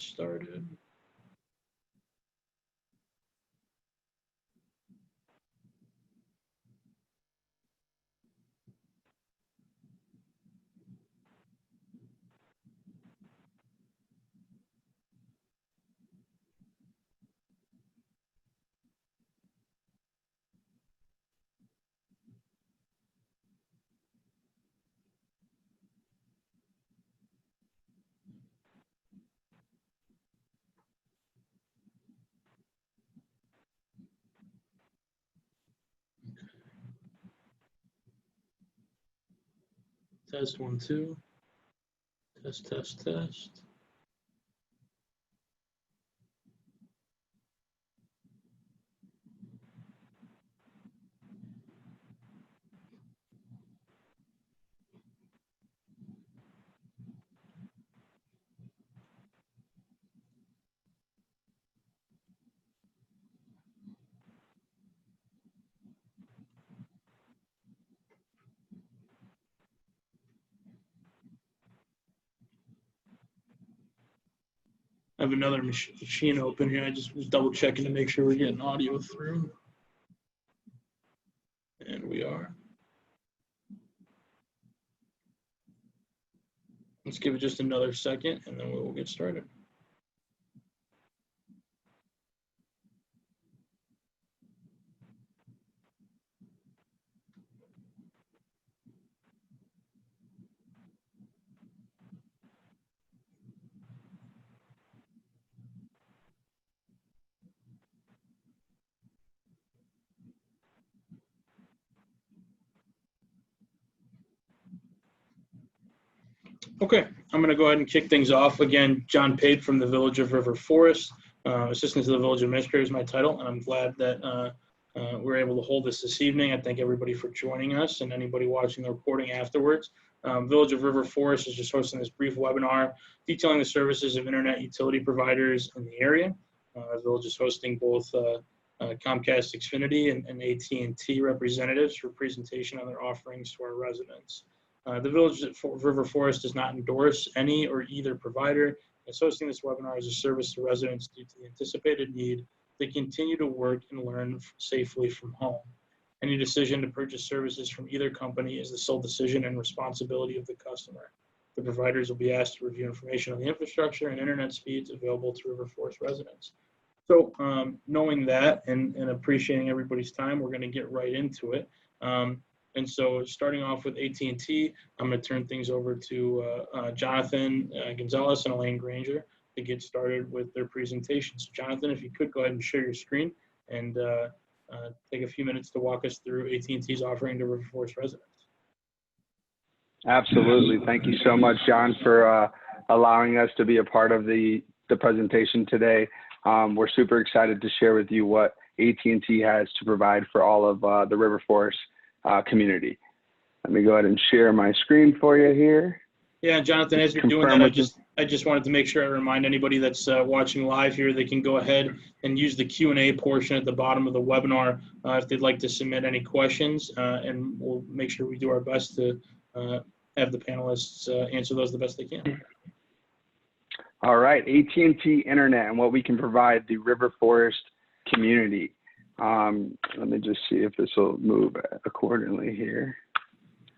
started. Test 1, 2. Test, test, test. I have another machine open here. I just was double checking to make sure we're getting audio through. And we are. Let's give it just another second and then we will get started. Okay, I'm going to go ahead and kick things off. Again, John Pape from the Village of River Forest. Assistant to the Village Administrator is my title, and I'm glad that we're able to hold this evening. I thank everybody for joining us and anybody watching the recording afterwards. Village of River Forest is just hosting this brief webinar detailing the services of internet utility providers in the area. The Village is hosting both Comcast Xfinity and AT&T representatives for presentation on their offerings to our residents. The Village of River Forest does not endorse any or either provider. It's hosting this webinar as a service to residents due to the anticipated need to continue to work and learn safely from home. Any decision to purchase services from either company is the sole decision and responsibility of the customer. The providers will be asked to review information on the infrastructure and internet speeds available to River Forest residents. So knowing that and appreciating everybody's time, we're going to get right into it. And so starting off with AT&T, I'm going to turn things over to Jonathan Gonzalez and Elaine Granger to get started with their presentation. So Jonathan, if you could go ahead and share your screen and take a few minutes to walk us through AT&T's offering to River Forest residents. Absolutely. Thank you so much, John, for allowing us to be a part of the presentation today. We're super excited to share with you what AT&T has to provide for all of the River Forest community. Let me go ahead and share my screen for you here. Yeah, Jonathan, as you're doing that, I just wanted to make sure I remind anybody that's watching live here, they can go ahead and use the Q&A portion at the bottom of the webinar if they'd like to submit any questions, and we'll make sure we do our best to have the panelists answer those the best they can. All right, AT&T Internet and what we can provide the River Forest community. Let me just see if this will move accordingly here.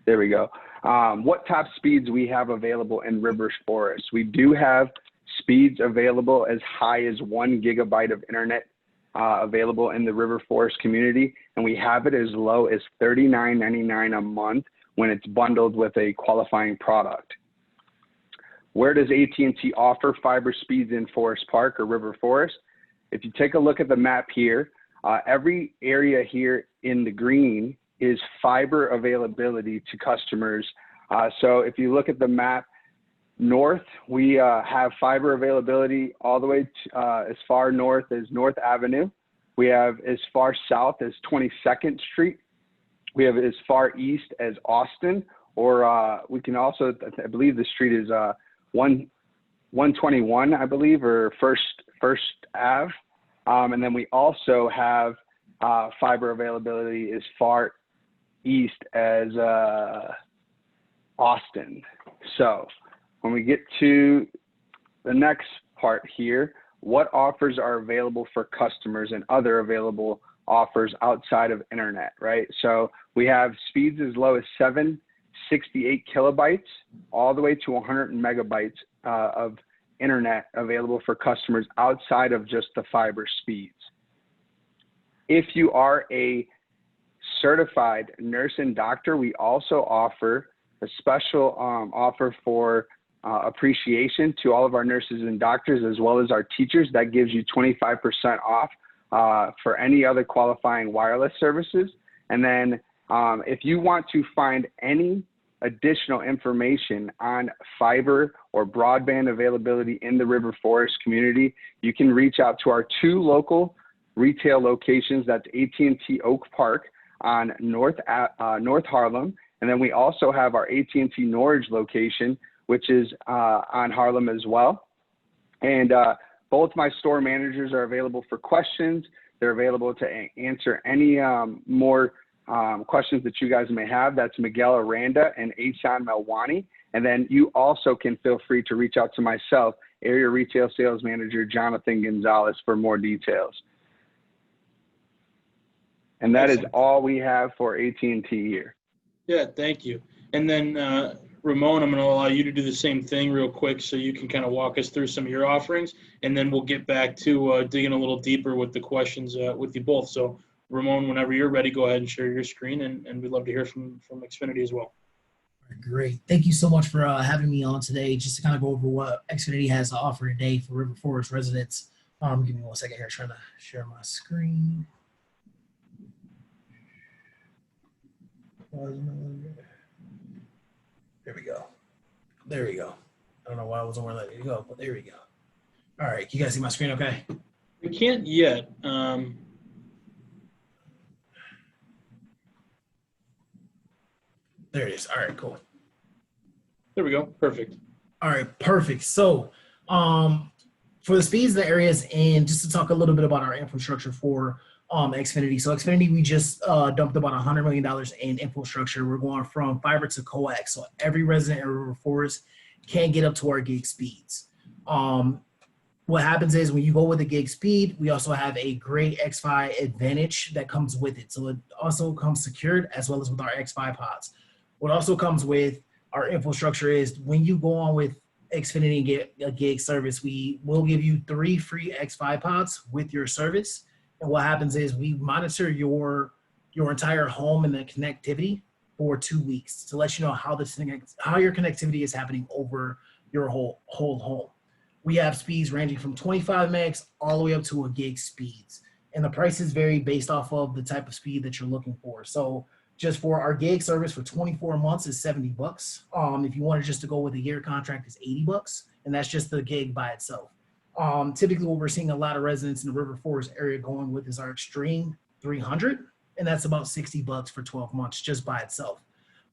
There we go. What top speeds we have available in River Forest? We do have speeds available as high as 1 gigabyte of internet available in the River Forest community, and we have it as low as $39.99 a month when it's bundled with a qualifying product. Where does AT&T offer fiber speeds in Forest Park or River Forest? If you take a look at the map here, every area here in the green is fiber availability to customers. So if you look at the map, north, we have fiber availability all the way to, as far north as North Avenue. We have as far south as 22nd Street. We have as far east as Austin, or we can also, I believe the street is 121, I believe, or First Ave. And then we also have fiber availability as far east as Austin. So when we get to the next part here, what offers are available for customers and other available offers outside of internet, right? So we have speeds as low as 768 kilobytes all the way to 100 megabytes of internet available for customers outside of just the fiber speeds. If you are a certified nurse and doctor, we also offer a special offer for appreciation to all of our nurses and doctors, as well as our teachers. That gives you 25% off for any other qualifying wireless services. And then if you want to find any additional information on fiber or broadband availability in the River Forest community, you can reach out to our 2 local retail locations. That's AT&T Oak Park on North Harlem. And then we also have our AT&T Norridge location, which is on Harlem as well. And both my store managers are available for questions. They're available to answer any more questions that you guys may have. That's Miguel Aranda and Asan Melwani. And then you also can feel free to reach out to myself, Area Retail Sales Manager Jonathan Gonzalez, for more details. And that is all we have for AT&T here. Yeah, thank you. And then Ramon, I'm going to allow you to do the same thing real quick so you can kind of walk us through some of your offerings, and then we'll get back to digging a little deeper with the questions with you both. So Ramon, whenever you're ready, go ahead and share your screen, and we'd love to hear from Xfinity as well. Great. Thank you so much for having me on today, just to kind of go over what Xfinity has to offer today for River Forest residents. Give me 1 second here, trying to share my screen. There we go. There we go. I don't know why I wasn't where letting it go, but there we go. All right, you guys see my screen okay? We can't yet. There it is. All right, cool. There we go. Perfect. All right, perfect. So for the speeds, the areas, and just to talk a little bit about our infrastructure for Xfinity. So Xfinity, we just dumped about $100 million in infrastructure. We're going from fiber to coax. So every resident in River Forest can get up to our gig speeds. What happens is when you go with a gig speed, we also have a great X5 advantage that comes with it. So it also comes secured as well as with our X5 pods. What also comes with our infrastructure is when you go on with Xfinity and get a gig service, we will give you 3 free X5 pods with your service. And what happens is we monitor your entire home and the connectivity for 2 weeks to let you know how your connectivity is happening over your whole home. We have speeds ranging from 25 megs all the way up to a gig speeds. And the prices vary based off of the type of speed that you're looking for. So just for our gig service for 24 months is $70. If you wanted just to go with a year contract is $80, and that's just the gig by itself. Typically what we're seeing a lot of residents in the River Forest area going with is our Extreme 300, and that's about $60 for 12 months just by itself.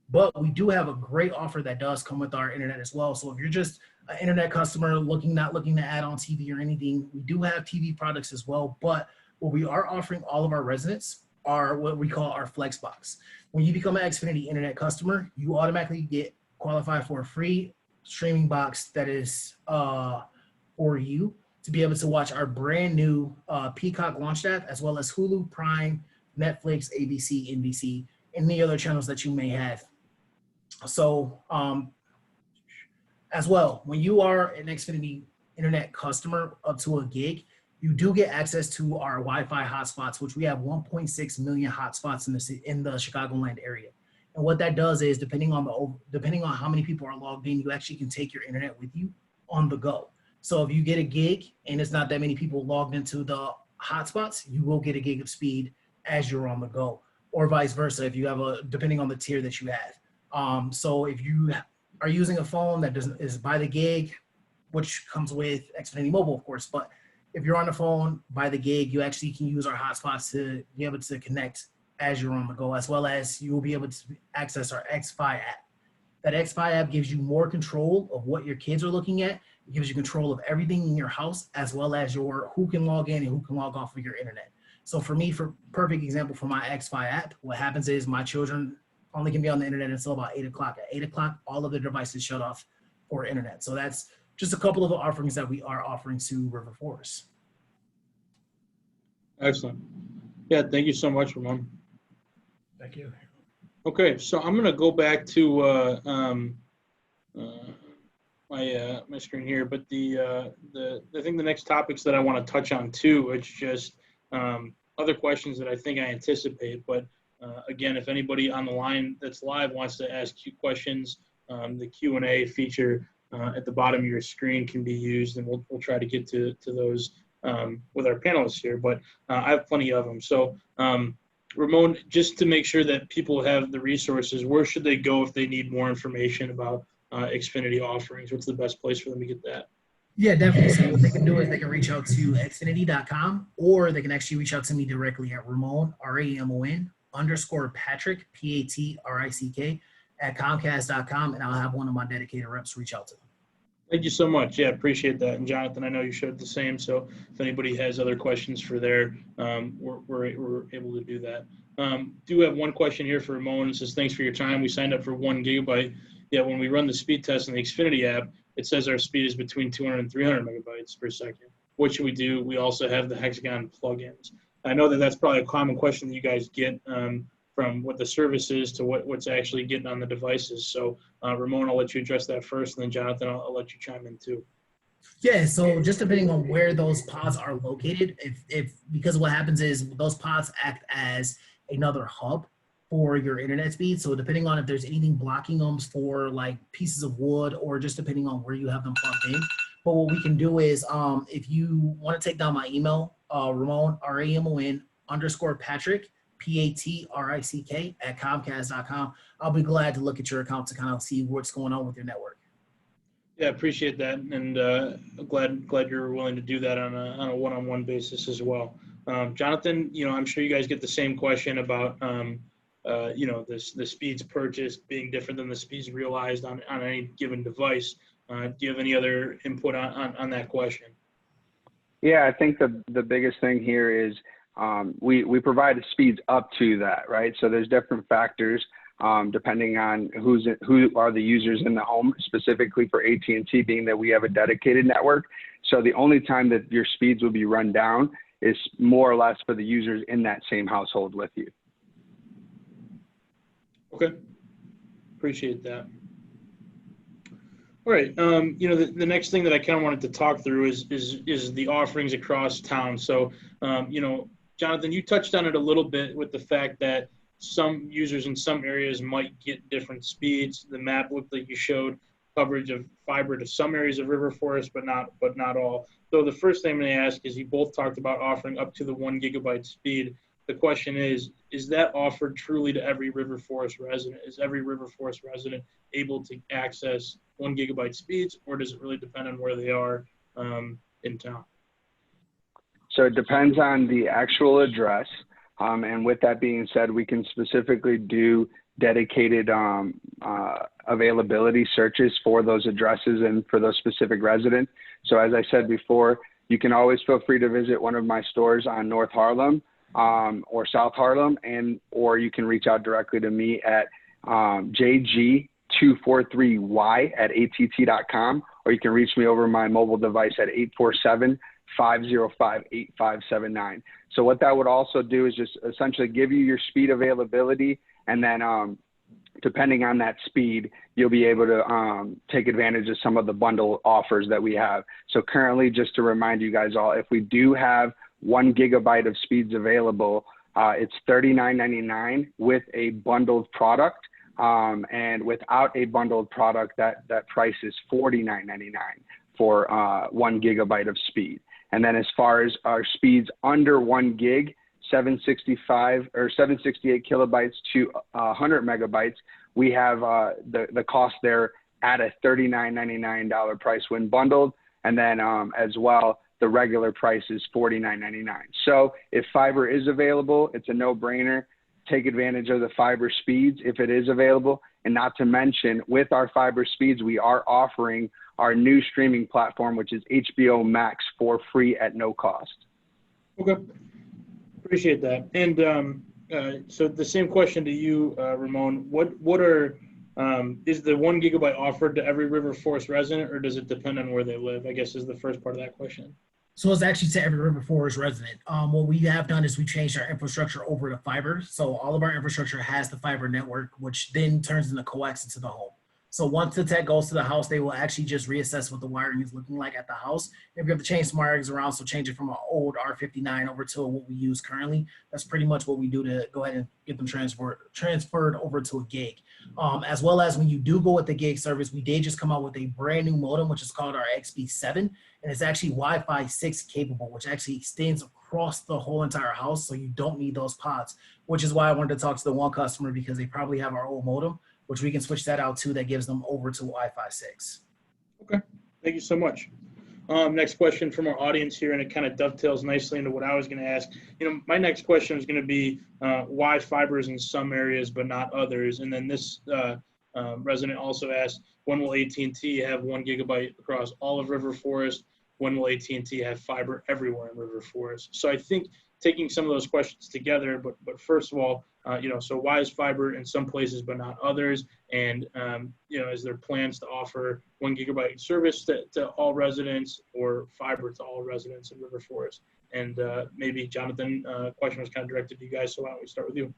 But we do have a great offer that does come with our internet as well. So if you're just an internet customer not looking to add on TV or anything, we do have TV products as well. But what we are offering all of our residents are what we call our flex box. When you become an Xfinity internet customer, you automatically get qualified for a free streaming box that is for you to be able to watch our brand new Peacock launch app, as well as Hulu, Prime, Netflix, ABC, NBC, and any other channels that you may have. So as well, when you are an Xfinity internet customer up to a gig, you do get access to our Wi-Fi hotspots, which we have 1.6 million hotspots in the Chicagoland area. And what that does is, depending on how many people are logged in, you actually can take your internet with you on the go. So if you get a gig and it's not that many people logged into the hotspots, you will get a gig of speed as you're on the go, or vice versa if you have depending on the tier that you have. So if you are using a phone that is by the gig, which comes with Xfinity Mobile, of course, but if you're on the phone by the gig, you actually can use our hotspots to be able to connect as you're on the go, as well as you will be able to access our X5 app. That X5 app gives you more control of what your kids are looking at. It gives you control of everything in your house, as well as who can log in and who can log off of your internet. So for me, for perfect example, for my X5 app, what happens is my children only can be on the internet until about 8 o'clock. At 8 o'clock, all of their devices shut off for internet. So that's just a couple of the offerings that we are offering to River Forest. Excellent. Yeah, thank you so much, Ramon. Thank you. Okay, so I'm going to go back to my screen here, but I think the next topics that I want to touch on too, it's just other questions that I think I anticipate. But again, if anybody on the line that's live wants to ask questions, the Q&A feature at the bottom of your screen can be used, and we'll try to get to those with our panelists here. But I have plenty of them. So Ramon, just to make sure that people have the resources, where should they go if they need more information about Xfinity offerings? What's the best place for them to get that? Yeah, definitely. So what they can do is they can reach out to xfinity.com, or they can actually reach out to me directly at Ramon, RAMON _Patrick, PATRICK at Comcast.com, and I'll have one of my dedicated reps reach out to them. Thank you so much. Yeah, appreciate that. And Jonathan, I know you showed the same. So if anybody has other questions for there, we're able to do that. Do have one question here for Ramon. It says, thanks for your time. We signed up for 1 gigabyte. Yet when we run the speed test in the Xfinity app, it says our speed is between 200 and 300 megabytes per second. What should we do? We also have the Hexagon plugins. I know that that's probably a common question that you guys get from what the service is to what's actually getting on the devices. So Ramon, I'll let you address that first, and then Jonathan, I'll let you chime in too. Yeah, so just depending on where those pods are located, because what happens is those pods act as another hub for your internet speed. So depending on if there's anything blocking them for like pieces of wood, or just depending on where you have them plugged in. But what we can do is if you want to take down my email, Ramon, RAMON _Patrick, PATRICK at Comcast.com, I'll be glad to look at your account to kind of see what's going on with your network. Yeah, appreciate that, and glad you're willing to do that on a one-on-one basis as well. Jonathan, I'm sure you guys get the same question about the speeds purchased being different than the speeds realized on any given device. Do you have any other input on that question? Yeah, I think the biggest thing here is we provide the speeds up to that, right? So there's different factors depending on who are the users in the home, specifically for AT&T, being that we have a dedicated network. So the only time that your speeds will be run down is more or less for the users in that same household with you. Okay, appreciate that. All right, the next thing that I kind of wanted to talk through is the offerings across town. So, Jonathan, you touched on it a little bit with the fact that some users in some areas might get different speeds. The map looked like you showed coverage of fiber to some areas of River Forest, but not all. So the first thing I'm going to ask is, you both talked about offering up to the 1 gigabyte speed. The question is that offered truly to every River Forest resident? Is every River Forest resident able to access 1 gigabyte speeds, or does it really depend on where they are in town? So it depends on the actual address. And with that being said, we can specifically do dedicated availability searches for those addresses and for those specific residents. So as I said before, you can always feel free to visit one of my stores on North Harlem or South Harlem, or you can reach out directly to me at jg243y at att.com, or you can reach me over my mobile device at 847-505-8579. So what that would also do is just essentially give you your speed availability, and then depending on that speed, you'll be able to take advantage of some of the bundle offers that we have. So currently, just to remind you guys all, if we do have 1 gigabyte of speeds available, it's $39.99 with a bundled product. And without a bundled product, that price is $49.99 for 1 gigabyte of speed. And then as far as our speeds under 1 gig, 768 kilobytes to 100 megabytes, we have the cost there at a $39.99 price when bundled. And then as well, the regular price is $49.99. So if fiber is available, it's a no-brainer. Take advantage of the fiber speeds if it is available. And not to mention, with our fiber speeds, we are offering our new streaming platform, which is HBO Max, for free at no cost. Okay, appreciate that. And so the same question to you, Ramon. What are Is the 1 gigabyte offered to every River Forest resident, or does it depend on where they live? I guess is the first part of that question. So it's actually to every River Forest resident. What we have done is we changed our infrastructure over to fiber. So all of our infrastructure has the fiber network, which then turns into coax into the home. So once the tech goes to the house, they will actually just reassess what the wiring is looking like at the house. If you have to change some wirings around, so change it from an old R59 over to what we use currently, that's pretty much what we do to go ahead and get them transferred over to a gig. As well as when you do go with the gig service, we did just come out with a brand new modem, which is called our XB7, and it's actually Wi-Fi 6 capable, which actually extends across the whole entire house, so you don't need those pods, which is why I wanted to talk to the one customer, because they probably have our old modem, which we can switch that out to, that gives them over to Wi-Fi 6. Okay, thank you so much. Next question from our audience here, and it kind of dovetails nicely into what I was going to ask. My next question is going to be why fibers in some areas but not others? And then this resident also asked, when will AT&T have 1 gigabyte across all of River Forest? When will AT&T have fiber everywhere in River Forest? So I think taking some of those questions together, but first of all, so why is fiber in some places but not others? And, is there plans to offer 1 gigabyte service to all residents, or fiber to all residents in River Forest? And maybe Jonathan, question was kind of directed to you guys, so why don't we start with you?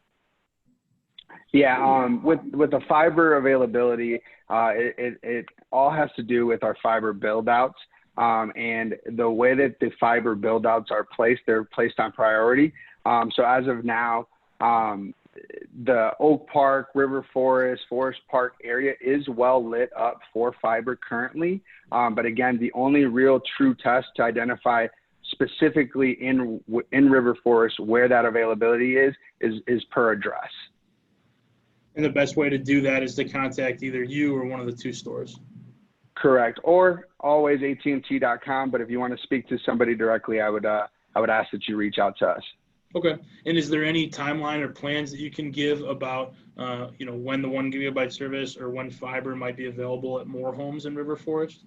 Yeah, with the fiber availability, it all has to do with our fiber build outs. And the way that the fiber build outs are placed, they're placed on priority. So as of now, the Oak Park, River Forest, Forest Park area is well lit up for fiber currently. But again, the only real true test to identify specifically in River Forest where that availability is per address. And the best way to do that is to contact either you or one of the two stores. Correct, or always AT&T.com. But if you want to speak to somebody directly, I would ask that you reach out to us. Okay. And is there any timeline or plans that you can give about, when the 1 gigabyte service or when fiber might be available at more homes in River Forest?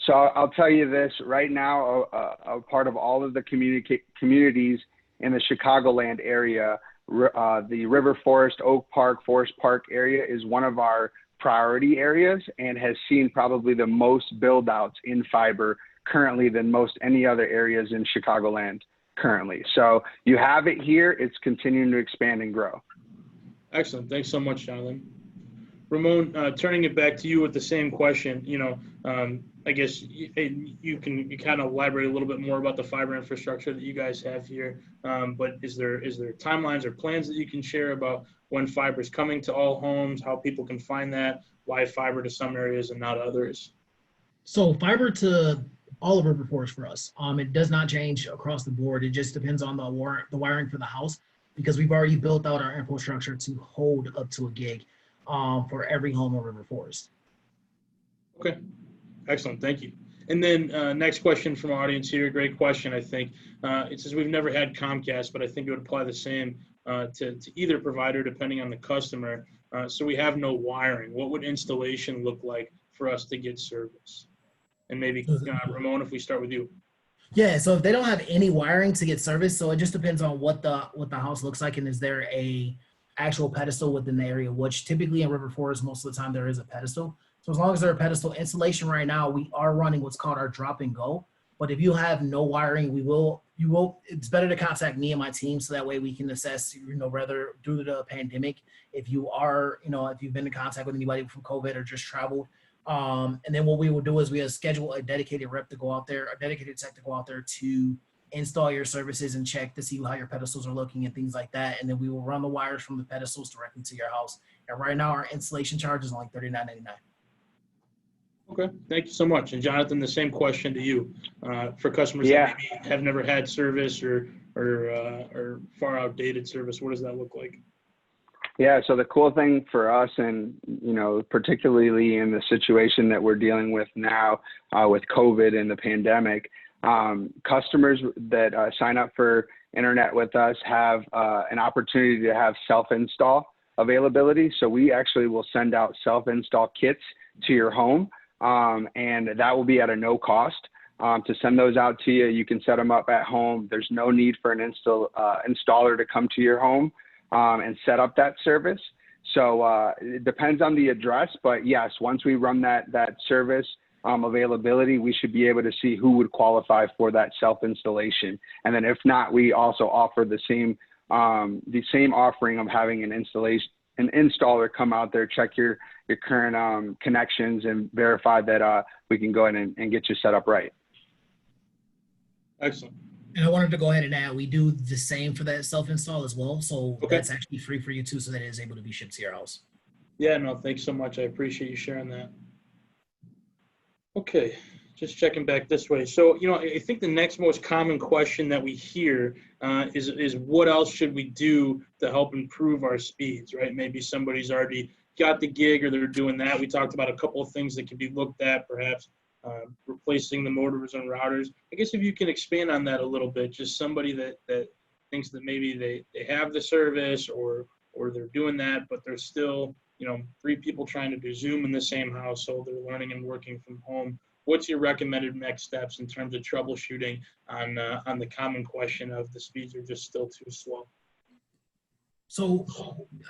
So I'll tell you this right now, a part of all of the communities in the Chicagoland area, the River Forest, Oak Park, Forest Park area is one of our priority areas and has seen probably the most build outs in fiber currently than most any other areas in Chicagoland currently. So you have it here. It's continuing to expand and grow. Excellent. Thanks so much, Jonathan. Ramon, turning it back to you with the same question, I guess you can kind of elaborate a little bit more about the fiber infrastructure that you guys have here. But is there timelines or plans that you can share about when fiber is coming to all homes, how people can find that, why fiber to some areas and not others? So fiber to all of River Forest for us. It does not change across the board. It just depends on the wiring for the house, because we've already built out our infrastructure to hold up to a gig for every home in River Forest. Okay, excellent, thank you. And then next question from our audience here, great question, I think. It says we've never had Comcast, but I think it would apply the same to either provider depending on the customer. So we have no wiring. What would installation look like for us to get service? And maybe Ramon, if we start with you. Yeah, so if they don't have any wiring to get service, so it just depends on what the house looks like, and is there a actual pedestal within the area, which typically in River Forest, most of the time there is a pedestal. So as long as there's a pedestal installation right now, we are running what's called our drop and go. But if you have no wiring, it's better to contact me and my team, so that way we can assess, whether due to the pandemic, if you've been in contact with anybody from COVID or just traveled. And then what we will do is we'll schedule a dedicated rep to go out there, a dedicated tech to go out there to install your services and check to see how your pedestals are looking and things like that. And then we will run the wires from the pedestals directly to your house. And right now our installation charge is only $39.99. Okay, thank you so much. And Jonathan, the same question to you. For customers that maybe have never had service or far outdated service, what does that look like? Yeah, so the cool thing for us, and particularly in the situation that we're dealing with now with COVID and the pandemic, customers that sign up for internet with us have an opportunity to have self-install availability. So we actually will send out self-install kits to your home, and that will be at a no cost. To send those out to you, you can set them up at home. There's no need for an installer to come to your home and set up that service. So it depends on the address, but yes, once we run that service availability, we should be able to see who would qualify for that self-installation. And then if not, we also offer the same offering of having an installer come out there, check your current connections and verify that we can go ahead and get you set up right. Excellent. And I wanted to go ahead and add, we do the same for that self-install as well. So that's actually free for you too, so that it is able to be shipped to your house. Yeah, no, thanks so much. I appreciate you sharing that. Okay, just checking back this way. So, I think the next most common question that we hear is what else should we do to help improve our speeds, right? Maybe somebody's already got the gig or they're doing that. We talked about a couple of things that can be looked at, perhaps replacing the modems and routers. I guess if you can expand on that a little bit, just somebody that thinks that maybe they have the service or they're doing that, but there's still, 3 people trying to do Zoom in the same household, they're learning and working from home. What's your recommended next steps in terms of troubleshooting on the common question of the speeds are just still too slow? So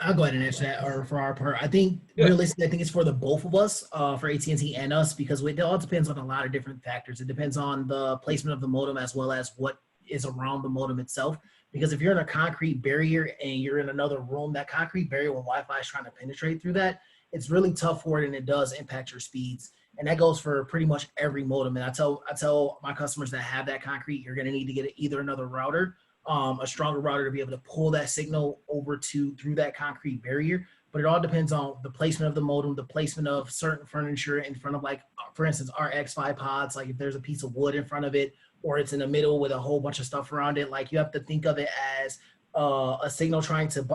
I'll go ahead and answer that, or for our part, I think realistically, I think it's for the both of us, for AT&T and us, because it all depends on a lot of different factors. It depends on the placement of the modem as well as what is around the modem itself. Because if you're in a concrete barrier and you're in another room, that concrete barrier, when Wi-Fi is trying to penetrate through that, it's really tough for it, and it does impact your speeds. And that goes for pretty much every modem. And I tell my customers that have that concrete, you're going to need to get either another router, a stronger router to be able to pull that signal over through that concrete barrier. But it all depends on the placement of the modem, the placement of certain furniture in front of, like, for instance, our X5 pods. Like if there's a piece of wood in front of it, or it's in the middle with a whole bunch of stuff around it, like you have to think of it as a signal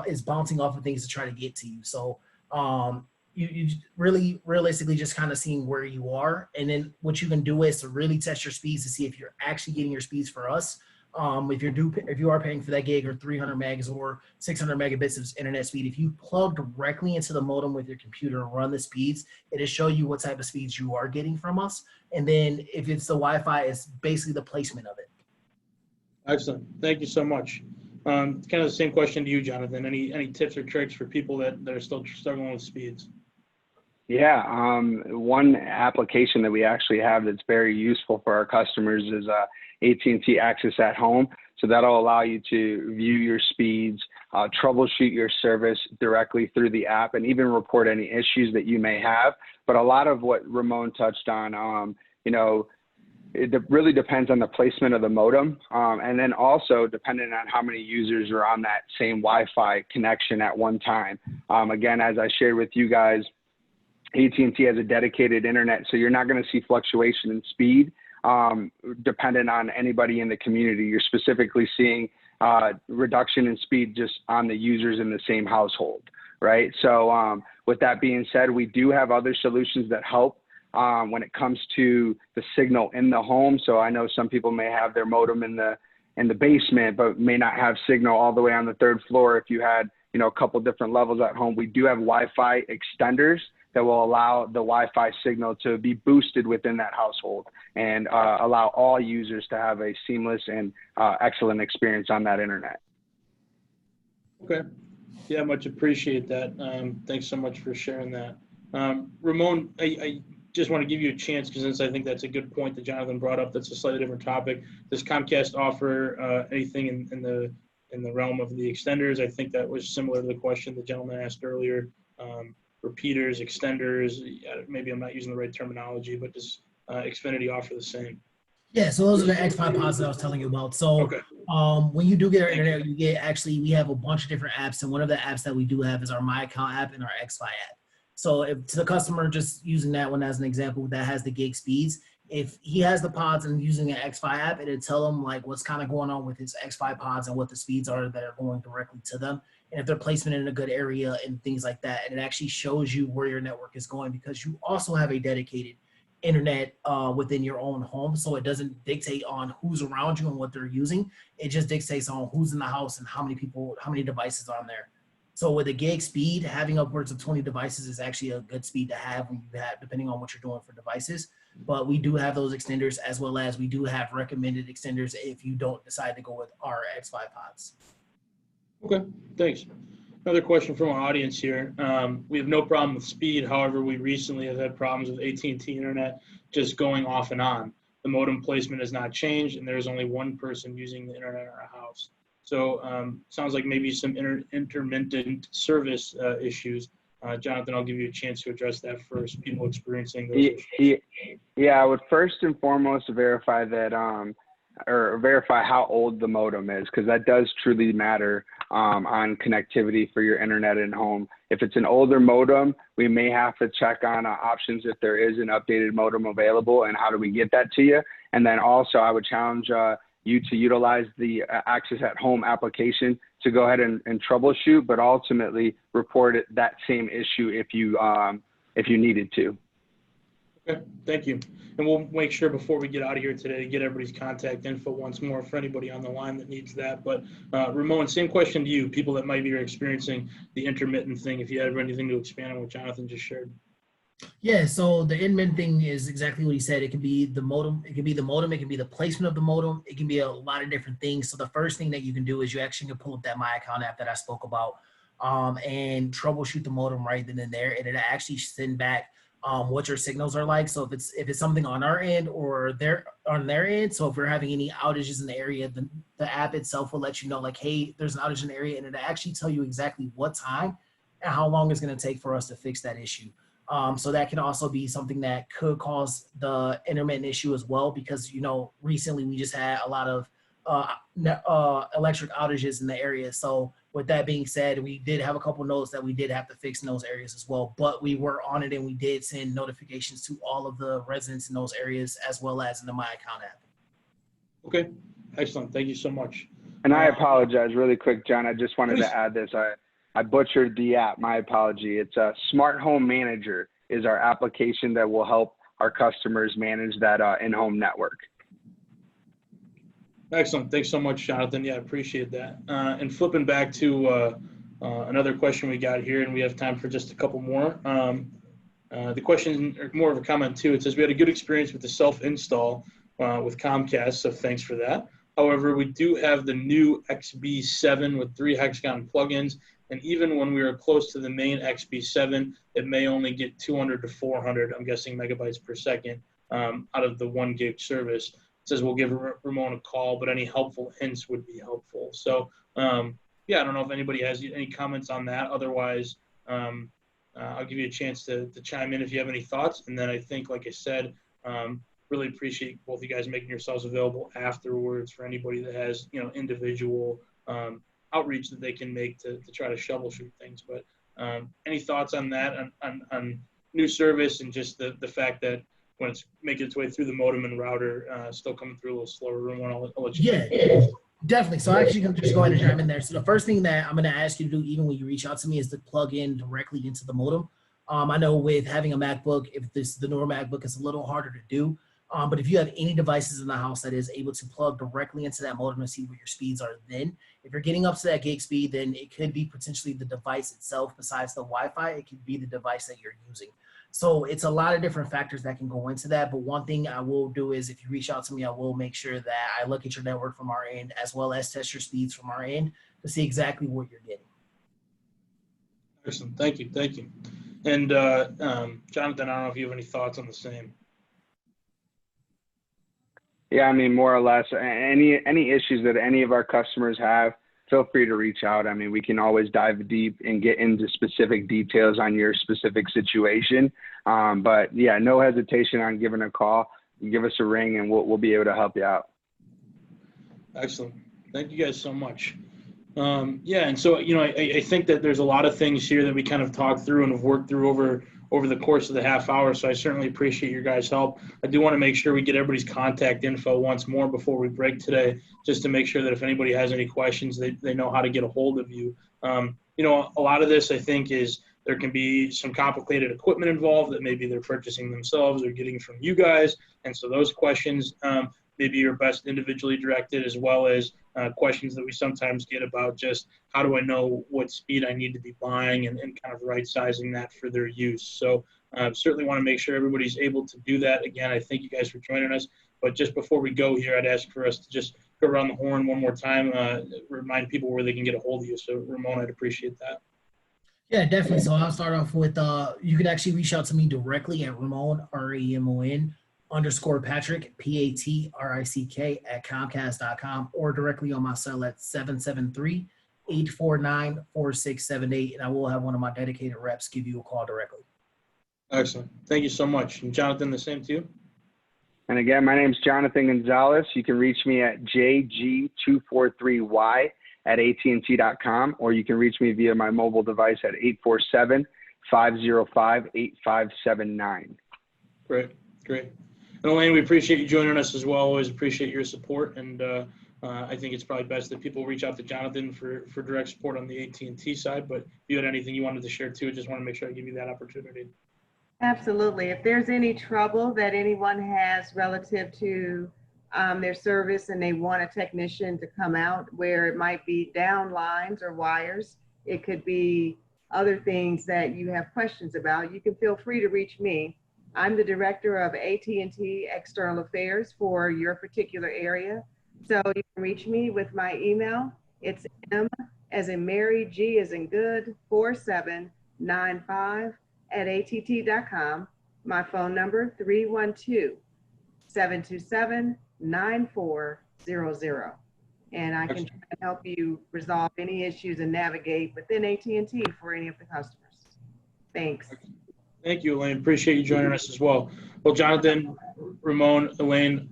is bouncing off of things to try to get to you. So you really realistically just kind of seeing where you are, and then what you can do is to really test your speeds to see if you're actually getting your speeds for us. If you are paying for that gig or 300 megs or 600 megabits of internet speed, if you plug directly into the modem with your computer and run the speeds, it'll show you what type of speeds you are getting from us. And then if it's the Wi-Fi, it's basically the placement of it. Excellent. Thank you so much. Kind of the same question to you, Jonathan. Any tips or tricks for people that are still struggling with speeds? Yeah, one application that we actually have that's very useful for our customers is AT&T Access at Home. So that'll allow you to view your speeds, troubleshoot your service directly through the app, and even report any issues that you may have. But a lot of what Ramon touched on, it really depends on the placement of the modem, and then also depending on how many users are on that same Wi-Fi connection at one time. Again, as I shared with you guys, AT&T has a dedicated internet, so you're not going to see fluctuation in speed dependent on anybody in the community. You're specifically seeing reduction in speed just on the users in the same household, right? So with that being said, we do have other solutions that help when it comes to the signal in the home. So I know some people may have their modem in the basement, but may not have signal all the way on the 3rd floor. If you had, a couple different levels at home, we do have Wi-Fi extenders that will allow the Wi-Fi signal to be boosted within that household and allow all users to have a seamless and excellent experience on that internet. Okay. Yeah, much appreciate that. Thanks so much for sharing that. Ramon, I just want to give you a chance, because since I think that's a good point that Jonathan brought up, that's a slightly different topic. Does Comcast offer anything in the realm of the extenders? I think that was similar to the question the gentleman asked earlier. Repeaters, extenders, maybe I'm not using the right terminology, but does Xfinity offer the same? Yeah, so those are the X5 pods that I was telling you about. So when you do get our internet, we have a bunch of different apps, and one of the apps that we do have is our My Account app and our X5 app. So if to the customer, just using that one as an example, that has the gig speeds, if he has the pods and using an X5 app, it'll tell him like what's kind of going on with his X5 pods and what the speeds are that are going directly to them, and if they're placement in a good area and things like that. And it actually shows you where your network is going, because you also have a dedicated internet within your own home. So it doesn't dictate on who's around you and what they're using. It just dictates on who's in the house and how many devices are on there. So with a gig speed, having upwards of 20 devices is actually a good speed to have when you have, depending on what you're doing for devices. But we do have those extenders, as well as we do have recommended extenders if you don't decide to go with our X5 pods. Okay, thanks. Another question from our audience here. We have no problem with speed. However, we recently have had problems with AT&T Internet just going off and on. The modem placement has not changed, and there's only one person using the internet in our house. So sounds like maybe some intermittent service issues. Jonathan, I'll give you a chance to address that first. People experiencing those issues. Yeah, I would first and foremost verify that, or verify how old the modem is, because that does truly matter on connectivity for your internet in home. If it's an older modem, we may have to check on options if there is an updated modem available and how do we get that to you. And then also I would challenge you to utilize the Access at Home application to go ahead and troubleshoot, but ultimately report that same issue if you needed to. Okay, thank you. And we'll make sure before we get out of here today to get everybody's contact info once more for anybody on the line that needs that. But Ramon, same question to you, people that might be experiencing the intermittent thing, if you have anything to expand on what Jonathan just shared. Yeah, so the admin thing is exactly what he said. It can be the modem, it can be the placement of the modem, it can be a lot of different things. So the first thing that you can do is you actually can pull up that My Account app that I spoke about and troubleshoot the modem right then and there, and it actually send back what your signals are like. So if it's something on our end or on their end, so if we're having any outages in the area, the app itself will let you know, like, hey, there's an outage in the area, and it'll actually tell you exactly what time and how long it's going to take for us to fix that issue. So that can also be something that could cause the intermittent issue as well, because, you know, recently we just had a lot of electric outages in the area. So with that being said, we did have a couple notes that we did have to fix in those areas as well, but we were on it and we did send notifications to all of the residents in those areas as well as in the My Account app. Okay, excellent. Thank you so much. And I apologize really quick, John. I just wanted Please. to add this. I butchered the app. My apology. It's a Smart Home Manager is our application that will help our customers manage that in-home network. Excellent. Thanks so much, Jonathan. Yeah, I appreciate that. And flipping back to another question we got here, and we have time for just a couple more. The question, or more of a comment too, it says we had a good experience with the self-install with Comcast, so thanks for that. However, we do have the new XB7 with 3 hexagon plugins, and even when we are close to the main XB7, it may only get 200 to 400, I'm guessing megabytes per second, out of the 1 gig service. It says we'll give Ramon a call, but any helpful hints would be helpful. So, yeah, I don't know if anybody has any comments on that. Otherwise, I'll give you a chance to chime in if you have any thoughts. And then I think, like I said, really appreciate both of you guys making yourselves available afterwards for anybody that has, you know, individual outreach that they can make to try to troubleshoot things. But any thoughts on that, on new service and just the fact that when it's making its way through the modem and router, still coming through a little slower? Ramon, I'll let you. Yeah, definitely. So I actually can just go ahead and chime in there. So the first thing that I'm going to ask you to do, even when you reach out to me, is to plug in directly into the modem. I know with having a MacBook, if the newer MacBook, is a little harder to do. But if you have any devices in the house that is able to plug directly into that modem and see what your speeds are, then if you're getting up to that gig speed, then it could be potentially the device itself. Besides the Wi-Fi, it could be the device that you're using. So it's a lot of different factors that can go into that. But one thing I will do is, if you reach out to me, I will make sure that I look at your network from our end, as well as test your speeds from our end to see exactly what you're getting. Excellent. Thank you. Thank you. And Jonathan, I don't know if you have any thoughts on the same. Yeah, I mean, more or less, any issues that any of our customers have, feel free to reach out. I mean, we can always dive deep and get into specific details on your specific situation. But yeah, no hesitation on giving a call. Give us a ring and we'll be able to help you out. Excellent. Thank you guys so much. Yeah, and so, you know, I think that there's a lot of things here that we kind of talked through and have worked through over the course of the half hour, so I certainly appreciate your guys' help. I do want to make sure we get everybody's contact info once more before we break today, just to make sure that if anybody has any questions, they know how to get a hold of you. You know, a lot of this, I think, is there can be some complicated equipment involved that maybe they're purchasing themselves or getting from you guys, and so those questions maybe are best individually directed, as well as questions that we sometimes get about just how do I know what speed I need to be buying and kind of right-sizing that for their use. So certainly want to make sure everybody's able to do that. Again, I thank you guys for joining us. But just before we go here, I'd ask for us to just go around the horn one more time, remind people where they can get a hold of you. So Ramon, I'd appreciate that. Yeah, definitely. So I'll start off with you could actually reach out to me directly at Ramon RAMON underscore Patrick PATRICK at Comcast.com or directly on my cell at 773-849-4678, and I will have one of my dedicated reps give you a call directly. Excellent. Thank you so much. And Jonathan, the same to you. And again, my name is Jonathan Gonzalez. You can reach me at JG243Y at AT&T.com, or you can reach me via my mobile device at 847-505-8579. Great. And Elaine, we appreciate you joining us as well. Always appreciate your support. And I think it's probably best that people reach out to Jonathan for direct support on the AT&T side. But if you had anything you wanted to share too, just want to make sure I give you that opportunity. Absolutely. If there's any trouble that anyone has relative to their service and they want a technician to come out, where it might be down lines or wires, it could be other things that you have questions about, you can feel free to reach me. I'm the director of AT&T External Affairs for your particular area. So you can reach me with my email. It's M as in Mary, G as in good, 4795 at att.com. My phone number, 312-727-9400. And I can try to help you resolve any issues and navigate within AT&T for any of the customers. Thanks. Thank you, Elaine. Appreciate you joining us as well. Well, Jonathan, Ramon, Elaine,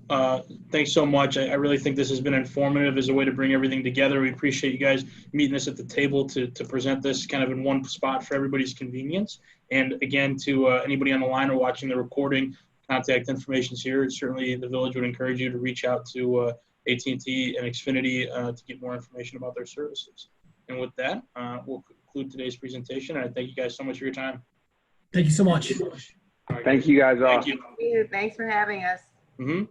thanks so much. I really think this has been informative as a way to bring everything together. We appreciate you guys meeting us at the table to present this kind of in one spot for everybody's convenience. And again, to anybody on the line or watching the recording, contact information is here. Certainly, the Village would encourage you to reach out to AT&T and Xfinity to get more information about their services. And with that, we'll conclude today's presentation. And I thank you guys so much for your time. Thank you so much. Thank you guys all. Thank you. Thanks for having us. Mm-hmm.